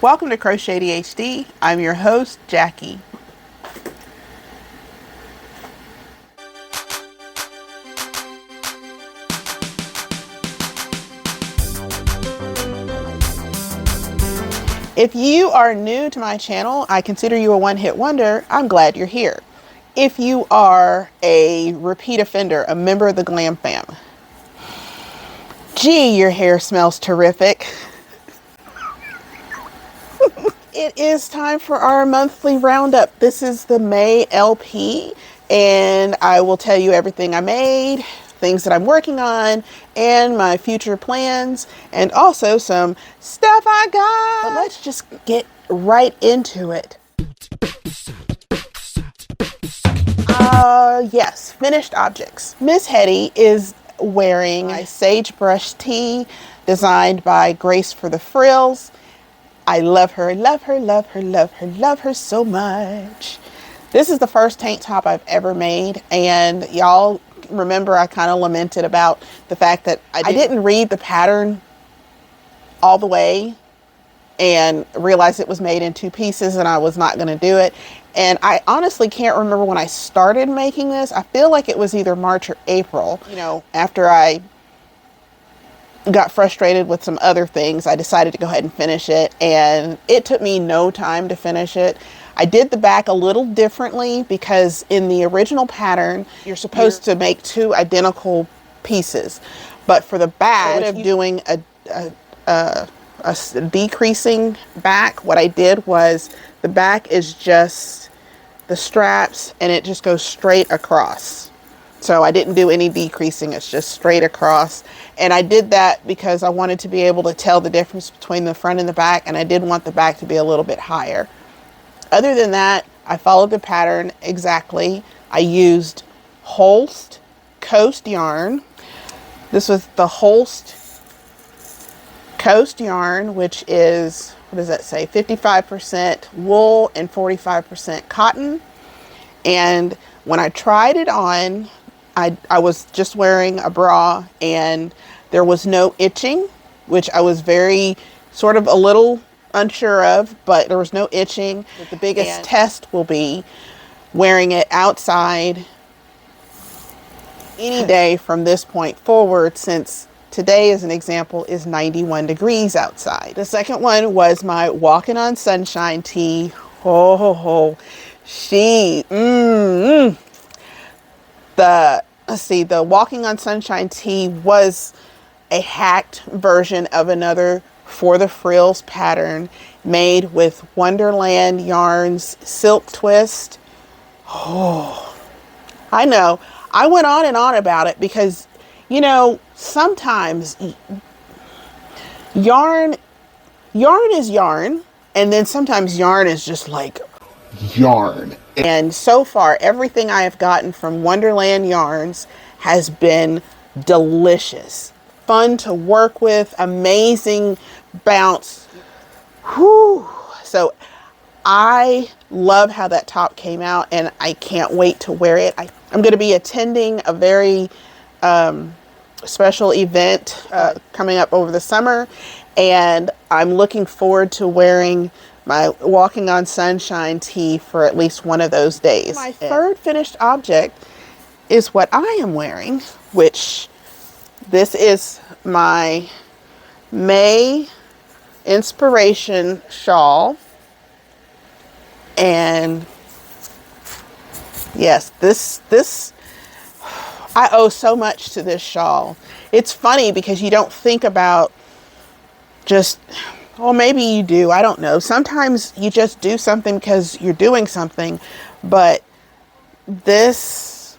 Welcome to Crochet ADHD. I'm your host, Jackie. If you are new to my channel, I consider you a one-hit wonder. I'm glad you're here. If you are a repeat offender, a member of the Glam Fam, gee, your hair smells terrific. It is time for our monthly roundup. This is the May LP, and I will tell you everything I made, things that I'm working on, and my future plans, and also some stuff I got. But let's just get right into it. Yes, finished objects. Miss Hetty is wearing a sagebrush tee designed by Grace for the Frills. I love her, love her, love her, love her, love her so much. This is the first tank top I've ever made, and y'all remember I kind of lamented about the fact that I didn't read the pattern all the way and realized it was made in two pieces and I was not going to do it. And I honestly can't remember when I started making this. I feel like it was either March or April. You know, after I got frustrated with some other things, I decided to go ahead and finish it, and it took me no time to finish it. I did the back a little differently because in the original pattern you're supposed to make two identical pieces, but for the back, instead of doing a decreasing back, what I did was the back is just the straps and it just goes straight across. So I didn't do any decreasing, it's just straight across. And I did that because I wanted to be able to tell the difference between the front and the back, and I did want the back to be a little bit higher. Other than that, I followed the pattern exactly. I used Holst Coast yarn. This was the Holst Coast yarn, which is, what does that say? 55% wool and 45% cotton. And when I tried it on, I was just wearing a bra and there was no itching, which I was very sort of a little unsure of, but there was no itching. But the biggest test will be wearing it outside any day from this point forward, since today, as an example, is 91 degrees outside. The second one was my Walking on Sunshine tee. Ho ho ho. The Walking on Sunshine tee was a hacked version of another For the Frills pattern made with WonderlandYarns silk twist. Oh, I know. I went on and on about it because, you know, sometimes yarn is yarn, and then sometimes yarn is just like yarn. And so far, everything I have gotten from WonderlandYarns has been delicious. Fun to work with, amazing bounce. Whew. So I love how that top came out, and I can't wait to wear it. I'm going to be attending a very special event coming up over the summer, and I'm looking forward to wearing my Walking on Sunshine tee for at least one of those days. My third finished object is what I am wearing, which this is my May inspiration shawl. And yes, this I owe so much to this shawl. It's funny because you don't think about just, well, maybe you do, I don't know. Sometimes you just do something because you're doing something, but this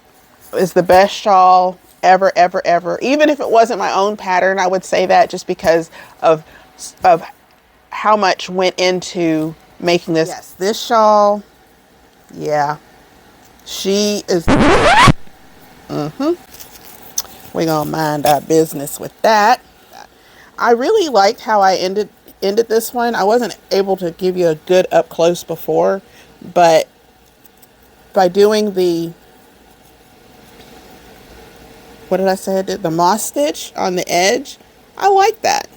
is the best shawl ever, ever, ever. Even if it wasn't my own pattern, I would say that just because of how much went into making this. Yes, this shawl, yeah, she is. We're gonna mind our business with that. I really liked how I ended this one. I wasn't able to give you a good up close before, but by doing the, what did I say I did? The moss stitch on the edge, I like that.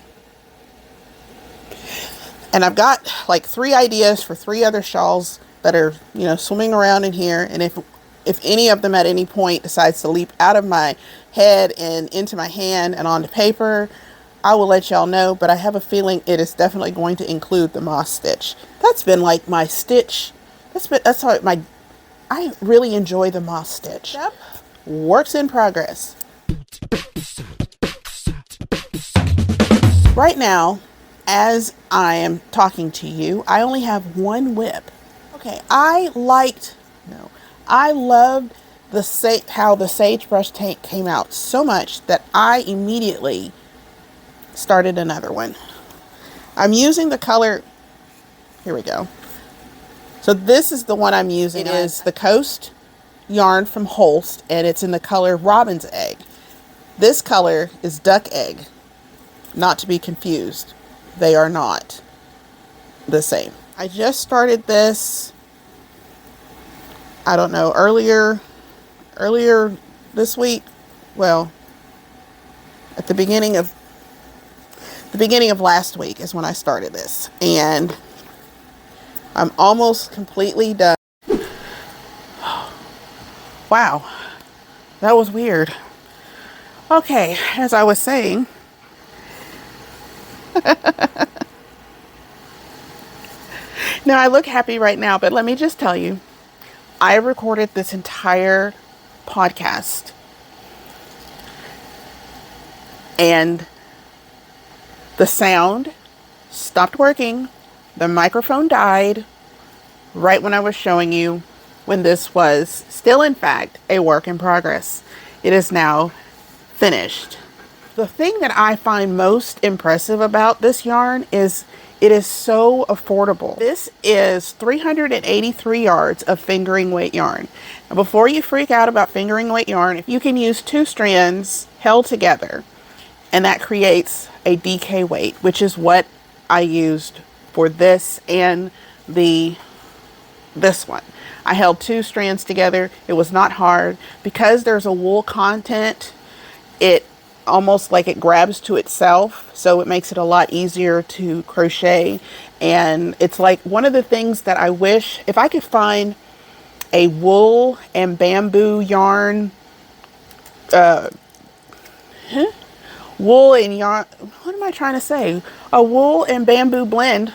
And I've got like 3 ideas for 3 other shawls that are, you know, swimming around in here. And if any of them at any point decides to leap out of my head and into my hand and onto paper, I will let y'all know. But I have a feeling it is definitely going to include the moss stitch. That's been like my stitch. That's how I really enjoy the moss stitch. Yep. Works in progress. Right now, as I am talking to you, I only have 1 whip. Okay, I loved how the sagebrush tank came out so much that I immediately started another one. I'm using the color, here we go. So this is the one I'm using. It is the Coast yarn from Holst, and it's in the color Robin's Egg. This color is Duck Egg, not to be confused. They are not the same. I just started this, I don't know, earlier this week. Well, at the beginning of last week is when I started this, and I'm almost completely done. Wow, that was weird. Okay, as I was saying, now I look happy right now, but let me just tell you, I recorded this entire podcast and the sound stopped working. The microphone died right when I was showing you, when this was still in fact a work in progress. It is now finished. The thing that I find most impressive about this yarn is it is so affordable. This is 383 yards of fingering weight yarn. Now, before you freak out about fingering weight yarn, you can use 2 strands held together, and that creates a DK weight, which is what I used for this and this one. I held 2 strands together. It was not hard. Because there's a wool content, it almost like it grabs to itself, so it makes it a lot easier to crochet. And it's like one of the things that I wish, if I could find a wool and bamboo yarn, wool and yarn, what am I trying to say? A wool and bamboo blend,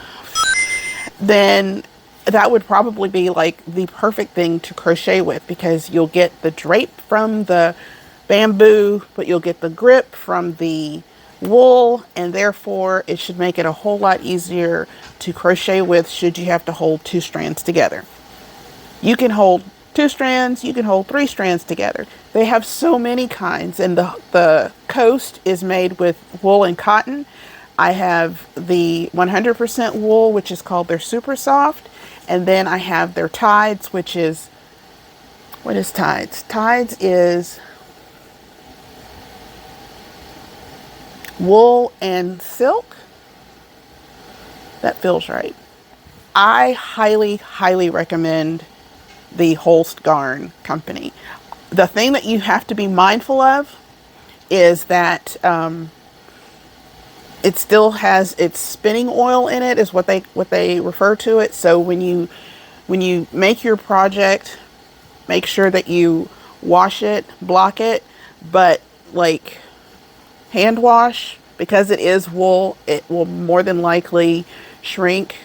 then that would probably be like the perfect thing to crochet with, because you'll get the drape from the bamboo, but you'll get the grip from the wool, and therefore it should make it a whole lot easier to crochet with should you have to hold 2 strands together. You can hold 2 strands, you can hold 3 strands together. They have so many kinds, and the Coast is made with wool and cotton. I have the 100% wool, which is called their Super Soft, and then I have their Tides, which is, what is Tides? Tides is wool and silk. That feels right. I highly, highly recommend the Holstgarn company. The thing that you have to be mindful of is that it still has its spinning oil in it, is what they refer to it. So when you make your project, make sure that you wash it, block it, but like hand wash, because it is wool, it will more than likely shrink.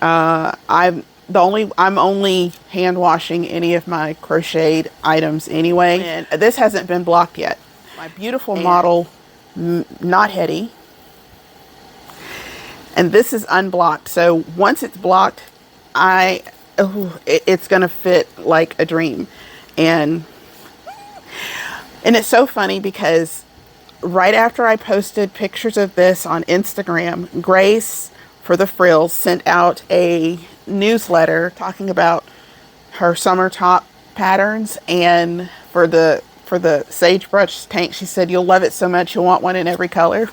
I'm only hand washing any of my crocheted items anyway, and this hasn't been blocked yet. My beautiful model, Not Hetty, and this is unblocked. So once it's blocked, it's gonna fit like a dream. And it's so funny because right after I posted pictures of this on Instagram, Grace for the Frills sent out a newsletter talking about her summer top patterns, and for the sagebrush tank, she said, "You'll love it so much you'll want one in every color."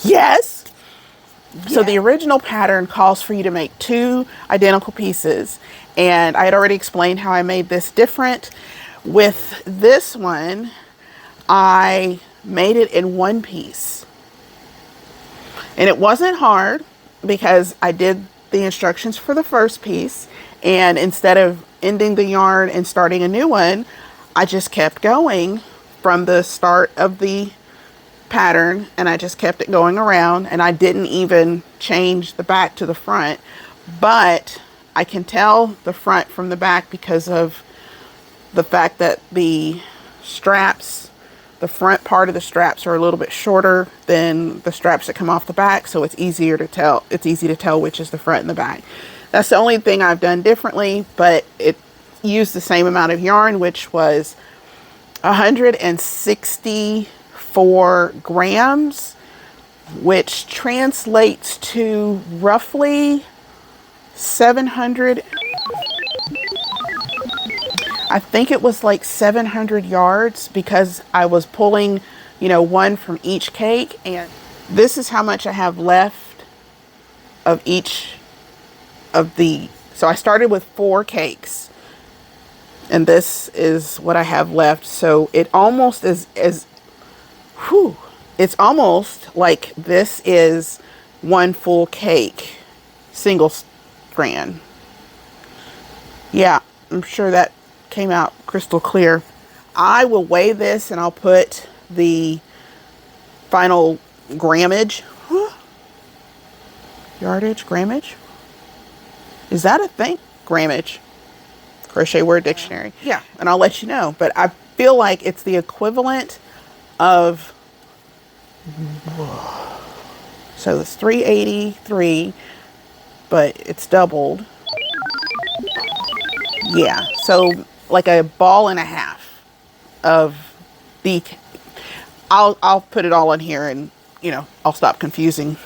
Yes. So the original pattern calls for you to make 2 identical pieces, and I had already explained how I made this different. With this one, I made it in 1 piece. And it wasn't hard because I did the instructions for the first piece, and instead of ending the yarn and starting a new one, I just kept going from the start of the pattern, and I just kept it going around, and I didn't even change the back to the front. But I can tell the front from the back because of the fact that the straps, the front part of the straps are a little bit shorter than the straps that come off the back, so it's easier to tell. It's easy to tell which is the front and the back. That's the only thing I've done differently, but it used the same amount of yarn, which was 164 grams, which translates to roughly 700. I think it was like 700 yards because I was pulling, you know, one from each cake. And this is how much I have left of each of the, so I started with 4 cakes, and this is what I have left. So it almost is, it's almost like this is one full cake, single strand. Yeah, I'm sure that came out crystal clear. I will weigh this and I'll put the final grammage. Yardage, grammage? Is that a thing? Grammage. Crochet word dictionary. Yeah, and I'll let you know. But I feel like it's the equivalent of, so it's 383, but it's doubled. Yeah, so like a ball and a half of the, I'll put it all in here, and you know, I'll stop confusing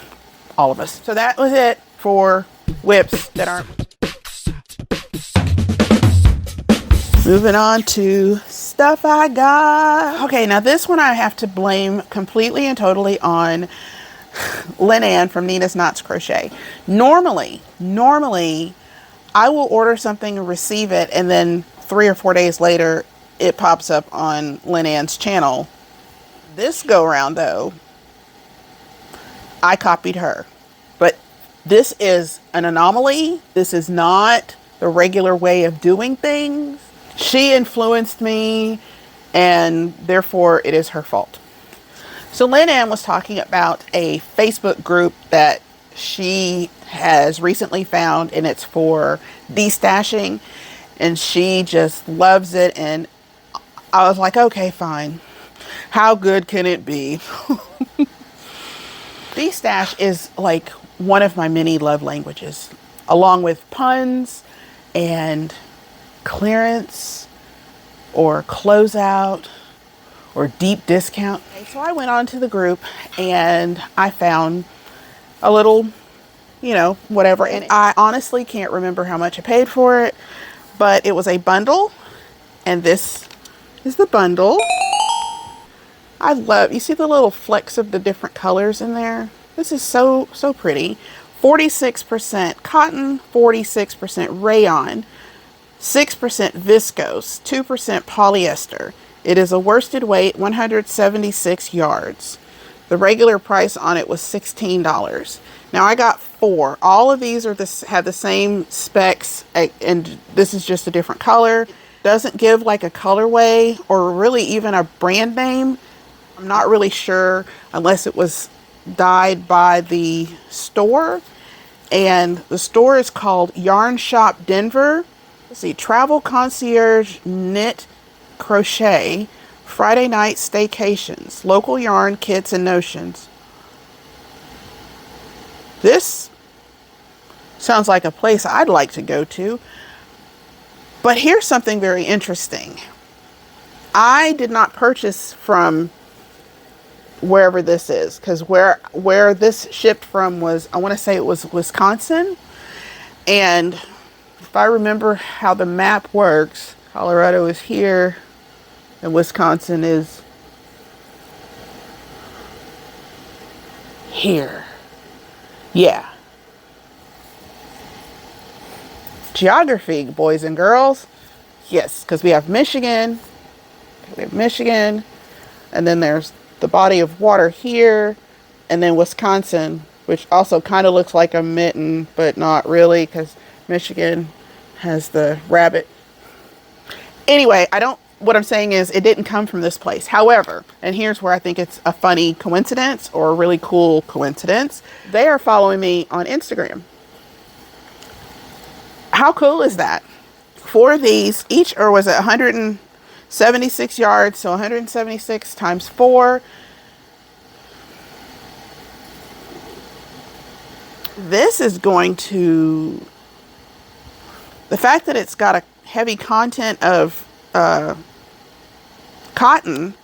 all of us. So that was it for whips that aren't. Moving on to stuff I got. Okay, now this one I have to blame completely and totally on Lynn from Nina's Knots Crochet. Normally I will order something and receive it, and then 3 or 4 days later, it pops up on Lynn Ann's channel. This go around though, I copied her, but this is an anomaly. This is not the regular way of doing things. She influenced me, and therefore it is her fault. So Lynn Ann was talking about a Facebook group that she has recently found, and it's for destashing, and she just loves it. And I was like, okay, fine. How good can it be? Destash is like one of my many love languages, along with puns and clearance or closeout or deep discount. Okay, so I went on to the group and I found a little, you know, whatever. And I honestly can't remember how much I paid for it, but it was a bundle, and this is the bundle. I love, you see the little flecks of the different colors in there? This is so pretty. 46% cotton, 46% rayon, 6% viscose, 2% polyester. It is a worsted weight, 176 yards. The regular price on it was $16. Now I got 4. All of these are have the same specs, and this is just a different color. Doesn't give like a colorway or really even a brand name. I'm not really sure unless it was dyed by the store. And the store is called Yarn Shop Denver. Let's see, Travel Concierge Knit Crochet, Friday Night Staycations, Local Yarn Kits and Notions. This sounds like a place I'd like to go to. But here's something very interesting. I did not purchase from wherever this is, because where this shipped from was, I want to say it was Wisconsin. And if I remember how the map works, Colorado is here and Wisconsin is here. Yeah. Geography, boys and girls. Yes, because we have Michigan. And then there's the body of water here, and then Wisconsin which also kind of looks like a mitten, but not really, because Michigan has the rabbit. Anyway, what I'm saying is it didn't come from this place. However, and here's where I think it's a funny coincidence or a really cool coincidence. They are following me on Instagram. How cool is that? 4 of these, each, or was it 176 yards? So 176 times 4. This is going to, the fact that it's got a heavy content of cotton,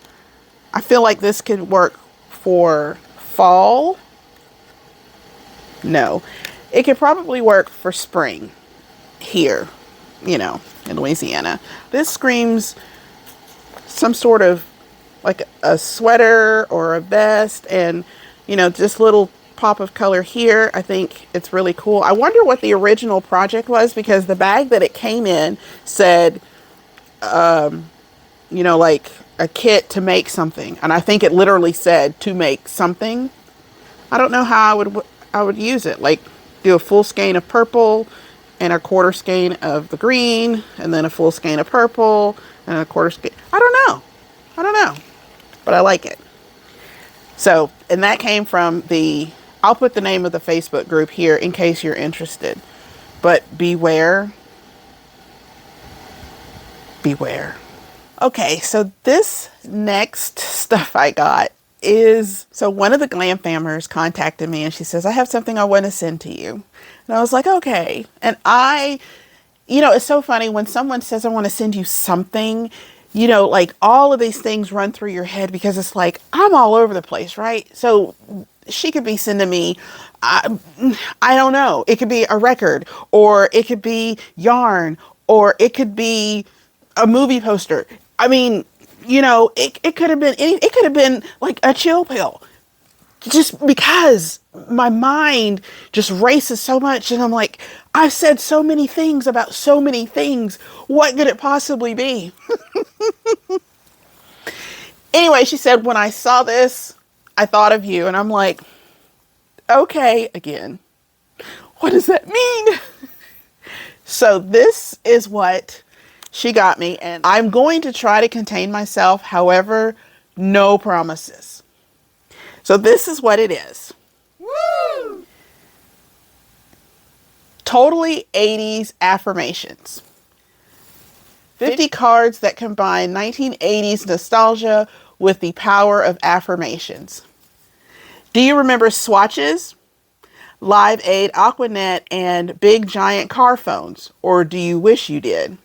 I feel like this could work for fall. No, it could probably work for spring here, you know, in Louisiana. This screams some sort of like a sweater or a vest, and, you know, just little pop of color here. I think it's really cool. I wonder what the original project was, because the bag that it came in said, you know, like a kit to make something. And I think it literally said to make something. I don't know how I would use it. Like do a full skein of purple and a quarter skein of the green, and then a full skein of purple and a quarter skein. I don't know, but I like it. So, and that came from I'll put the name of the Facebook group here in case you're interested, but beware. Okay, so this next stuff I got is, so one of the Glam Famers contacted me and she says, I have something I want to send to you. And I was like, okay. And you know, it's so funny when someone says, I want to send you something, you know, like all of these things run through your head, because it's like, I'm all over the place, right? So she could be sending me, I don't know, it could be a record, or it could be yarn, or it could be a movie poster. I mean, you know, it could have been it could have been like a chill pill, just because my mind just races so much, and I'm like, I've said so many things about so many things. What could it possibly be? Anyway, she said, when I saw this, I thought of you. And I'm like, okay, again, what does that mean? So this is what she got me, and I'm going to try to contain myself. However, no promises. So this is what it is. Woo! Totally 80s affirmations. 50 cards that combine 1980s nostalgia with the power of affirmations. Do you remember swatches, Live Aid, Aquanet, and big giant car phones? Or do you wish you did?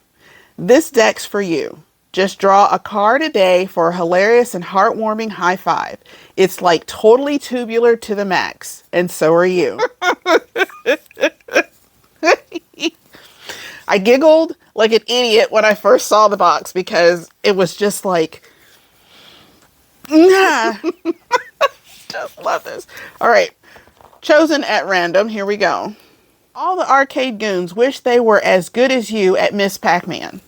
This deck's for you. Just draw a card a day for a hilarious and heartwarming high five. It's like totally tubular to the max. And so are you. I giggled like an idiot when I first saw the box, because it was just like, nah. Just love this. All right. Chosen at random. Here we go. All the arcade goons wish they were as good as you at Miss Pac-Man.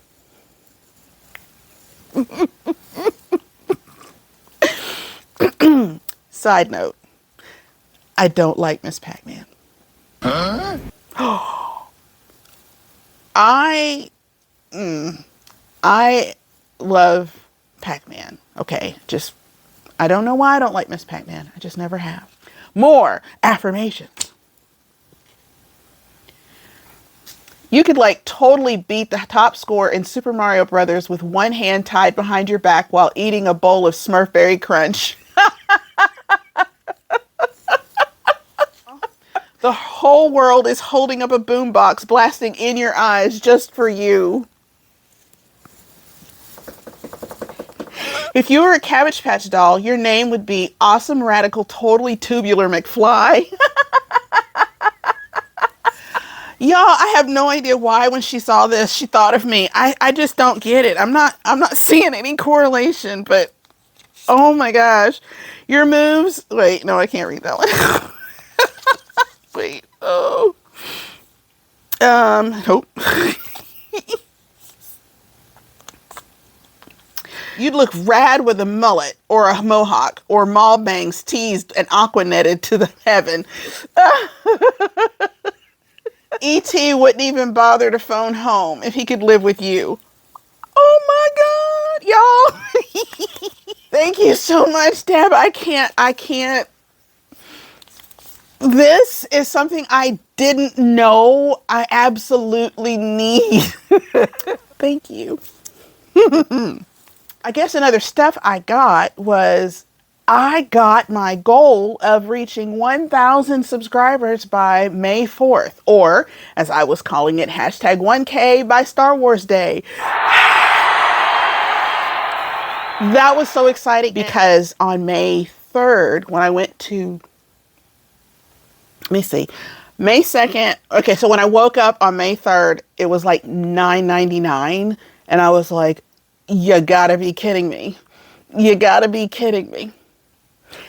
Side note. I don't like Miss Pac-Man. Huh? I love Pac-Man. Okay, just, I don't know why I don't like Miss Pac-Man. I just never have. More affirmations. You could like totally beat the top score in Super Mario Brothers with one hand tied behind your back while eating a bowl of Smurfberry Crunch. The whole world is holding up a boombox, blasting in your eyes just for you. If you were a Cabbage Patch doll, your name would be Awesome Radical Totally Tubular McFly. Y'all, I have no idea why when she saw this, she thought of me. I just don't get it. I'm not seeing any correlation, but oh my gosh. Your moves, wait, no, I can't read that one. Wait, oh. Nope. You'd look rad with a mullet or a mohawk or mall bangs teased and aqua netted to the heaven. E.T. wouldn't even bother to phone home if he could live with you. Oh my God, y'all. Thank you so much, Deb. I can't. This is something I didn't know I absolutely need. Thank you. I guess another stuff I got was I got my goal of reaching 1,000 subscribers by May 4th, or as I was calling it, hashtag 1K by Star Wars Day. That was so exciting because on May 3rd, when I went to, let me see, May 2nd. Okay, so when I woke up on May 3rd, it was like $9.99. And I was like, you gotta be kidding me. You gotta be kidding me.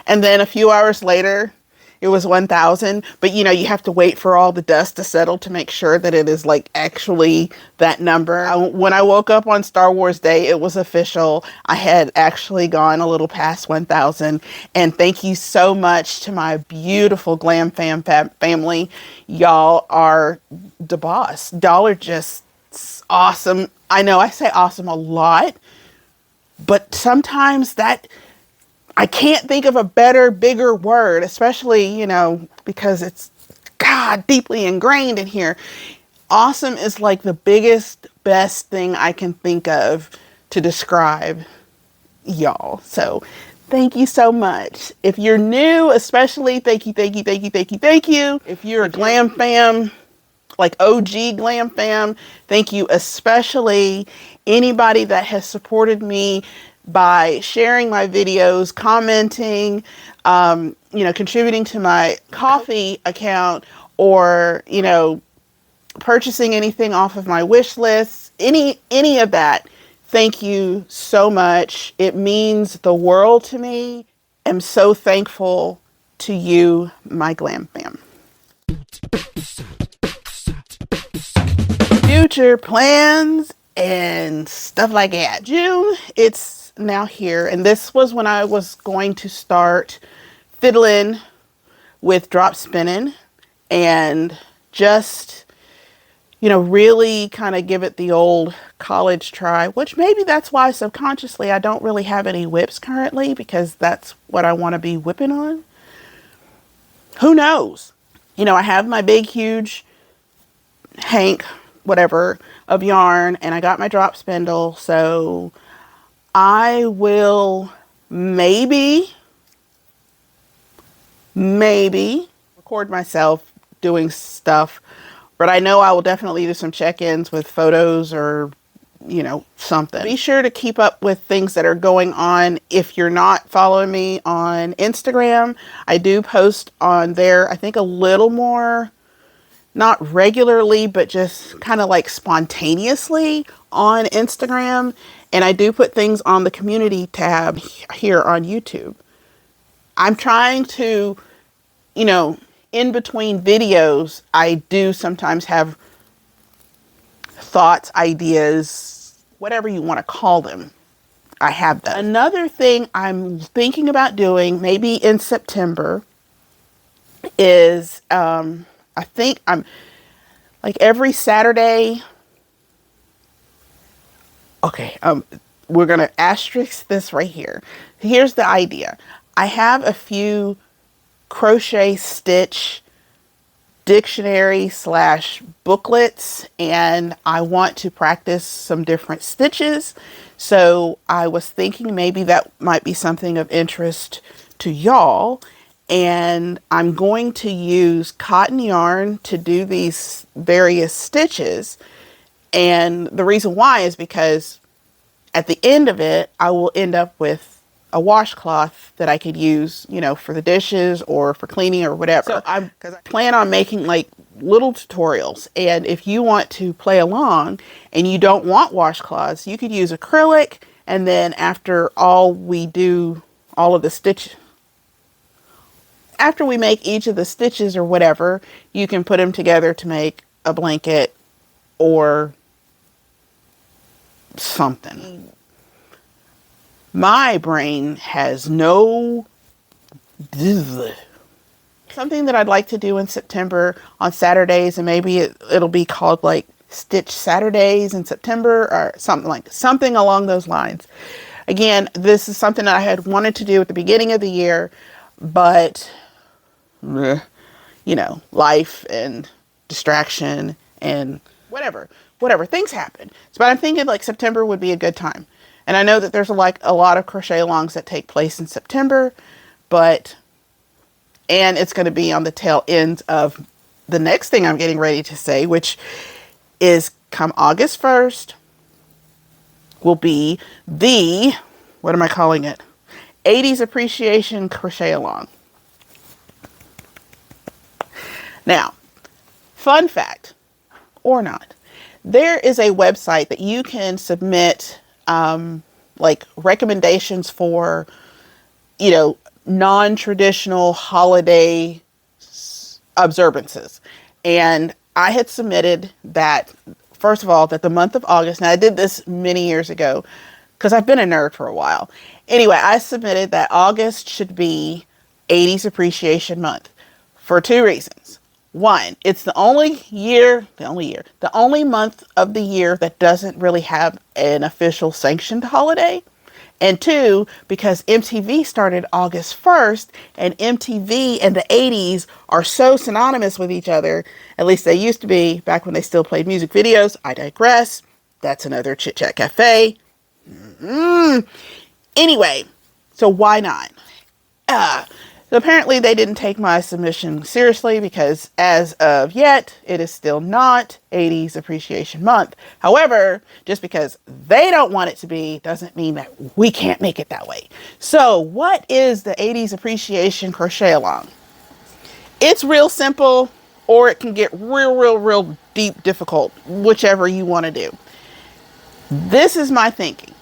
And then a few hours later, it was 1,000. But you know, you have to wait for all the dust to settle to make sure that it is like actually that number. When I woke up on Star Wars Day, it was official. I had actually gone a little past 1,000. And thank you so much to my beautiful Glam family. Y'all are the boss. Y'all are just awesome. I know I say awesome a lot, but sometimes that I can't think of a better, bigger word, especially, you know, because it's, God, deeply ingrained in here. Awesome is like the biggest, best thing I can think of to describe y'all. So thank you so much. If you're new, especially, thank you, thank you, thank you, thank you, thank you. If you're a Glam fam, like OG Glam fam, thank you, especially anybody that has supported me by sharing my videos, commenting, you know, contributing to my Ko-fi account, or, you know, purchasing anything off of my wish list, any of that. Thank you so much. It means the world to me. I'm so thankful to you, my Glam fam. Future plans and stuff like that. June, it's now here, and this was when I was going to start fiddling with drop spinning and just, you know, really kind of give it the old college try, which maybe that's why subconsciously I don't really have any whips currently, because that's what I want to be whipping on. Who knows? You know, I have my big, huge hank, whatever, of yarn, and I got my drop spindle, so I will maybe record myself doing stuff, but I know I will definitely do some check-ins with photos or, you know, something. Be sure to keep up with things that are going on. If you're not following me on Instagram, I do post on there, I think a little more, not regularly, but just kind of like spontaneously on Instagram. And I do put things on the community tab here on YouTube. I'm trying to, you know, in between videos, I do sometimes have thoughts, ideas, whatever you want to call them. I have that. Another thing I'm thinking about doing, maybe in September, is I think I'm like every Saturday. Okay, we're going to asterisk this right here. Here's the idea. I have a few crochet stitch dictionary / booklets, and I want to practice some different stitches. So I was thinking maybe that might be something of interest to y'all. And I'm going to use cotton yarn to do these various stitches. And the reason why is because at the end of it, I will end up with a washcloth that I could use, you know, for the dishes or for cleaning or whatever. So I plan on making like little tutorials. And if you want to play along and you don't want washcloths, you could use acrylic. And then after all we do, all of the stitch, after we make each of the stitches or whatever, you can put them together to make a blanket or something. My brain has no... Something that I'd like to do in September on Saturdays, and maybe it'll be called like Stitch Saturdays in September or something along those lines. Again, this is something that I had wanted to do at the beginning of the year, but you know, life and distraction and whatever things happen. So, but I'm thinking like September would be a good time. And I know that there's like a lot of crochet alongs that take place in September, and it's going to be on the tail end of the next thing I'm getting ready to say, which is come August 1st will be the, what am I calling it? 80s Appreciation Crochet Along. Now, fun fact, or not, there is a website that you can submit like recommendations for, you know, non-traditional holiday observances. And I had submitted that, first of all, that the month of August, now I did this many years ago because I've been a nerd for a while. Anyway, I submitted that August should be 80s Appreciation Month for two reasons. One, it's the only month of the year that doesn't really have an official sanctioned holiday. And two, because MTV started August 1st, and MTV and the 80s are so synonymous with each other. At least they used to be back when they still played music videos. I digress. That's another Chit Chat Cafe. Anyway, so why not? So apparently they didn't take my submission seriously because as of yet, it is still not 80s Appreciation Month. However, just because they don't want it to be doesn't mean that we can't make it that way. So what is the 80s Appreciation Crochet Along? It's real simple, or it can get real deep difficult, whichever you want to do. This is my thinking.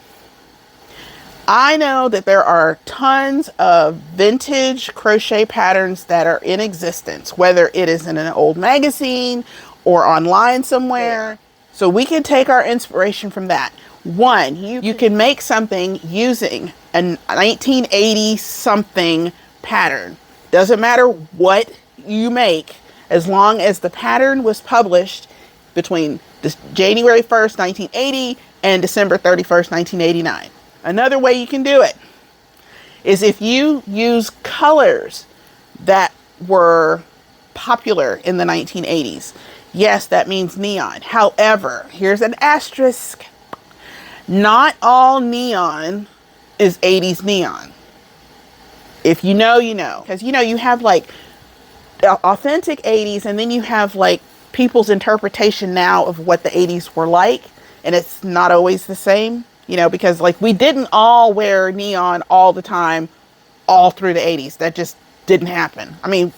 I know that there are tons of vintage crochet patterns that are in existence, whether it is in an old magazine or online somewhere. So we can take our inspiration from that. One, you can make something using a 1980 something pattern. Doesn't matter what you make, as long as the pattern was published between January 1st, 1980 and December 31st, 1989. Another way you can do it is if you use colors that were popular in the 1980s. Yes, that means neon. However, here's an asterisk. Not all neon is 80s neon. If you know, you know. Because, you know, you have like authentic 80s, and then you have like people's interpretation now of what the 80s were like. And it's not always the same. You know, because like we didn't all wear neon all the time, all through the 80s. That just didn't happen. I mean,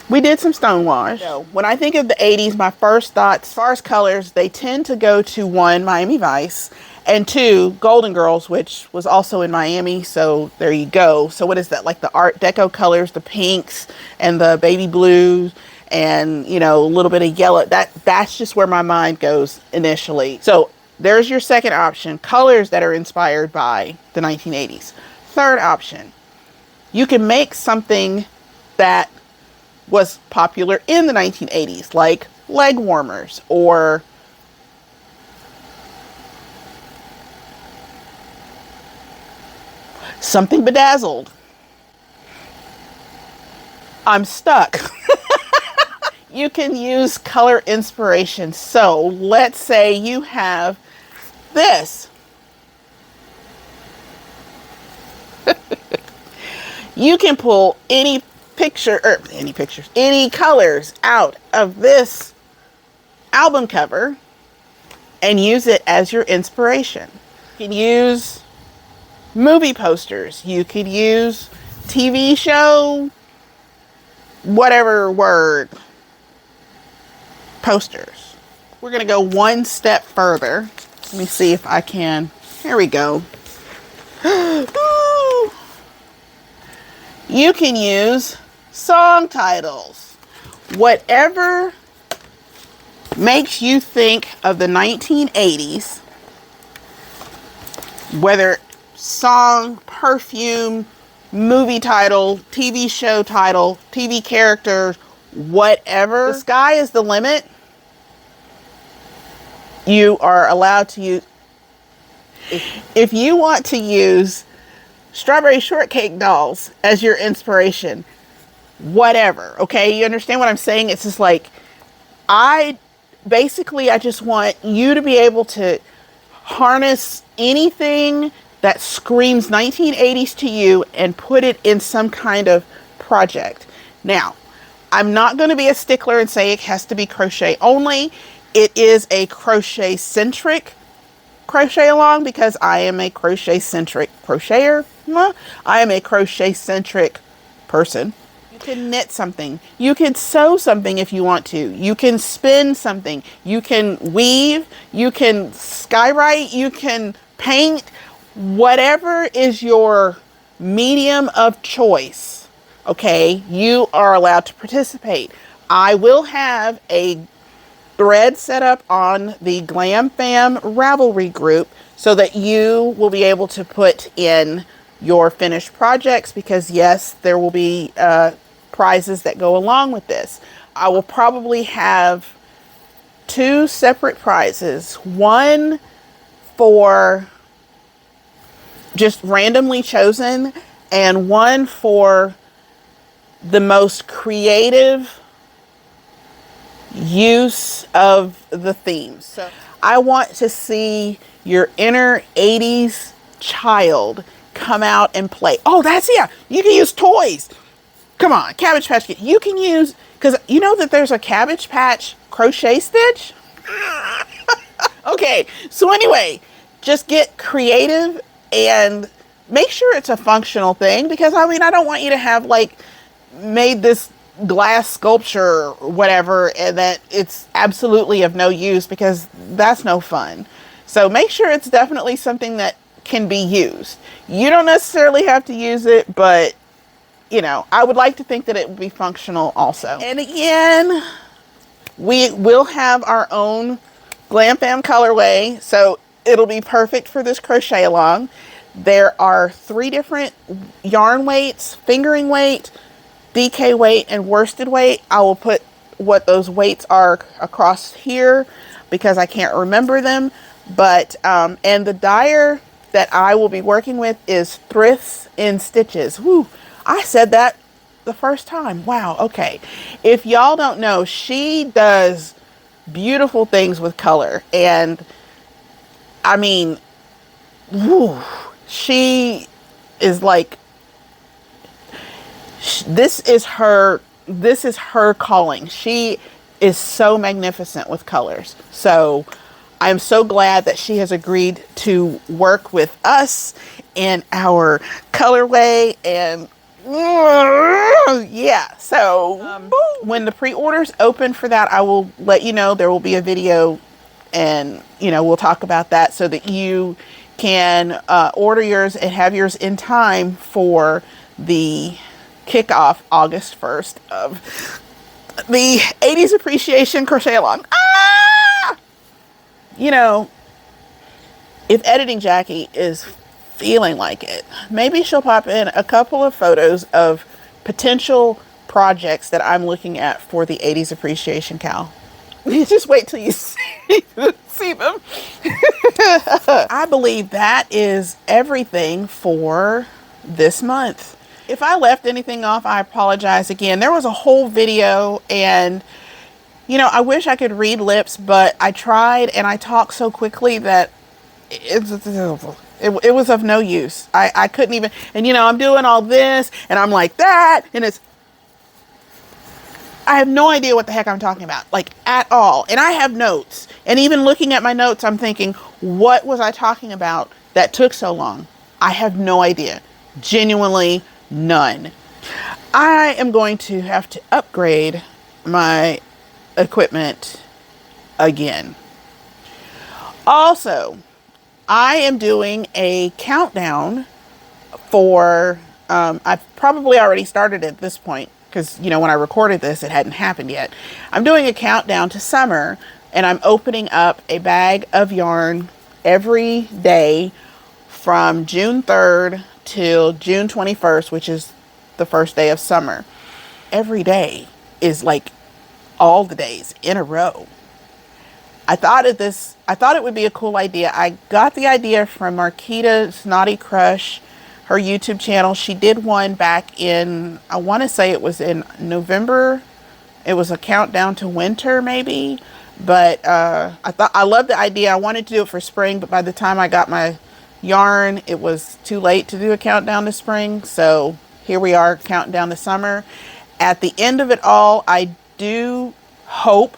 we did some stonewash. So when I think of the 80s, my first thoughts, as far as colors, they tend to go to one, Miami Vice, and two, Golden Girls, which was also in Miami. So there you go. So what is that? Like the Art Deco colors, the pinks and the baby blues, and, you know, a little bit of yellow. That's just where my mind goes initially. So there's your second option, colors that are inspired by the 1980s. Third option, you can make something that was popular in the 1980s, like leg warmers or something bedazzled. I'm stuck. You can use color inspiration. So let's say you have this. You can pull any colors out of this album cover and use it as your inspiration. You can use movie posters. You could use TV show, whatever word, posters. We're going to go one step further. Let me see if I can. Here we go. You can use song titles. Whatever makes you think of the 1980s, whether song, perfume, movie title, TV show title, TV character, whatever. The sky is the limit. You are allowed to use, if you want to use strawberry shortcake dolls as your inspiration, whatever, okay? You understand what I'm saying? It's just like, I just want you to be able to harness anything that screams 1980s to you and put it in some kind of project. Now, I'm not going to be a stickler and say it has to be crochet only. It is a crochet centric crochet along because I am a crochet centric crocheter. I am a crochet centric person. You can knit something. You can sew something if you want to. You can spin something. You can weave. You can skywrite. You can paint. Whatever is your medium of choice, okay, you are allowed to participate. I will have a thread set up on the GlamFam Ravelry group so that you will be able to put in your finished projects, because yes, there will be prizes that go along with this. I will probably have 2 separate prizes, one for just randomly chosen and one for the most creative use of the themes. So I want to see your inner 80s child come out and play. Oh, that's, yeah, you can use toys. Come on, Cabbage Patch Kid. You can use, because you know that there's a Cabbage Patch crochet stitch? Okay, so anyway, just get creative and make sure it's a functional thing, because I mean, I don't want you to have like made this glass sculpture or whatever and that it's absolutely of no use, because that's no fun. So make sure it's definitely something that can be used. You don't necessarily have to use it, but you know, I would like to think that it would be functional also. And again, we will have our own GlamFam colorway, so it'll be perfect for this crochet along. There are 3 different yarn weights: fingering weight, DK weight, and worsted weight. I will put what those weights are across here because I can't remember them. But and the dyer that I will be working with is Thrifts in Stitches. Woo, I said that the first time. Wow, okay. If y'all don't know, she does beautiful things with color, and I mean, woo, she is like, this is her calling. She is so magnificent with colors. So I'm so glad that she has agreed to work with us in our colorway. And yeah, so when the pre-orders open for that, I will let you know. There will be a video, and you know, we'll talk about that so that you can order yours and have yours in time for the kickoff August 1st of the 80s Appreciation Crochet Along. Ah! You know, if Editing Jackie is feeling like it, maybe she'll pop in a couple of photos of potential projects that I'm looking at for the 80s Appreciation Cal. You just wait till you see them. I believe that is everything for this month. If I left anything off, I apologize again. There was a whole video, and you know, I wish I could read lips, but I tried and I talked so quickly that it was of no use. I couldn't even, and you know, I'm doing all this and I'm like that, and I have no idea what the heck I'm talking about, like at all. And I have notes, and even looking at my notes, I'm thinking, what was I talking about that took so long? I have no idea. Genuinely none. I am going to have to upgrade my equipment again. Also, I am doing a countdown for, I've probably already started at this point, because, you know, when I recorded this, it hadn't happened yet. I'm doing a countdown to summer, and I'm opening up a bag of yarn every day from June 3rd till June 21st, which is the first day of summer. Every day is like all the days in a row. I thought it would be a cool idea. I got the idea from Marquita Snotty Crush, her YouTube channel. She did one back in, I want to say it was in November. It was a countdown to winter maybe. But I loved the idea. I wanted to do it for spring, but by the time I got my yarn, it was too late to do a countdown to spring. So here we are, counting down to summer. At the end of it all, I do hope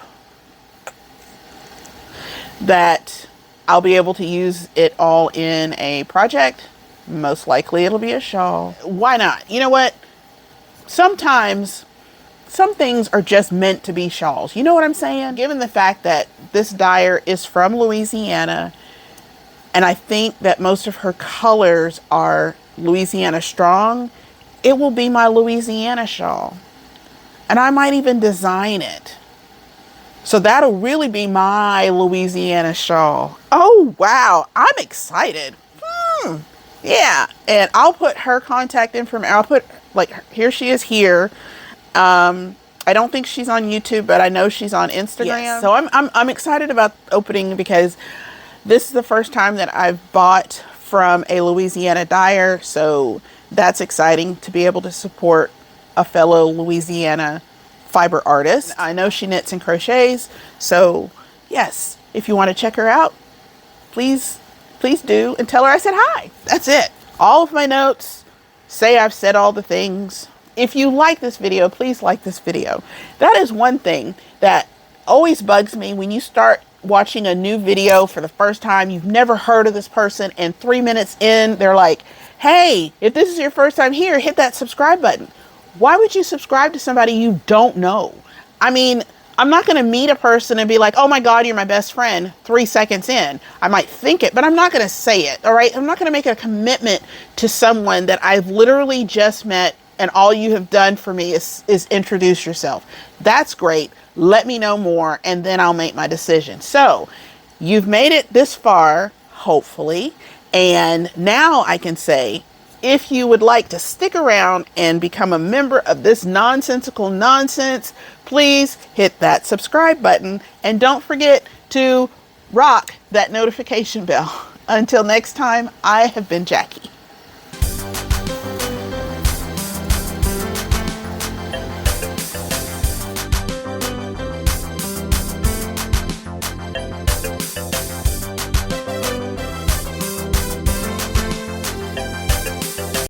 that I'll be able to use it all in a project. Most likely it'll be a shawl. Why not? You know what? Sometimes some things are just meant to be shawls. You know what I'm saying? Given the fact that this dyer is from Louisiana, and I think that most of her colors are Louisiana strong, it will be my Louisiana shawl. And I might even design it. So that'll really be my Louisiana shawl. Oh, wow. I'm excited. Yeah. And I'll put her contact information. I'll put, like, here she is here. I don't think she's on YouTube, but I know she's on Instagram. Yes. So I'm excited about opening, because this is the first time that I've bought from a Louisiana dyer. So that's exciting to be able to support a fellow Louisiana fiber artist. I know she knits and crochets, so yes, if you want to check her out, please do, and tell her I said hi. That's it. All of my notes say I've said all the things. If you like this video, please like this video. That is one thing that always bugs me when you start watching a new video for the first time. You've never heard of this person, and 3 minutes in, they're like, hey, if this is your first time here, hit that subscribe button. Why would you subscribe to somebody you don't know? I mean, I'm not going to meet a person and be like, oh my God, you're my best friend 3 seconds in. I might think it, but I'm not going to say it. All right. I'm not going to make a commitment to someone that I've literally just met, and all you have done for me is introduce yourself. That's great. Let me know more, and then I'll make my decision. So you've made it this far, hopefully. And now I can say, if you would like to stick around and become a member of this nonsensical nonsense, please hit that subscribe button, and don't forget to rock that notification bell. Until next time, I have been Jackie.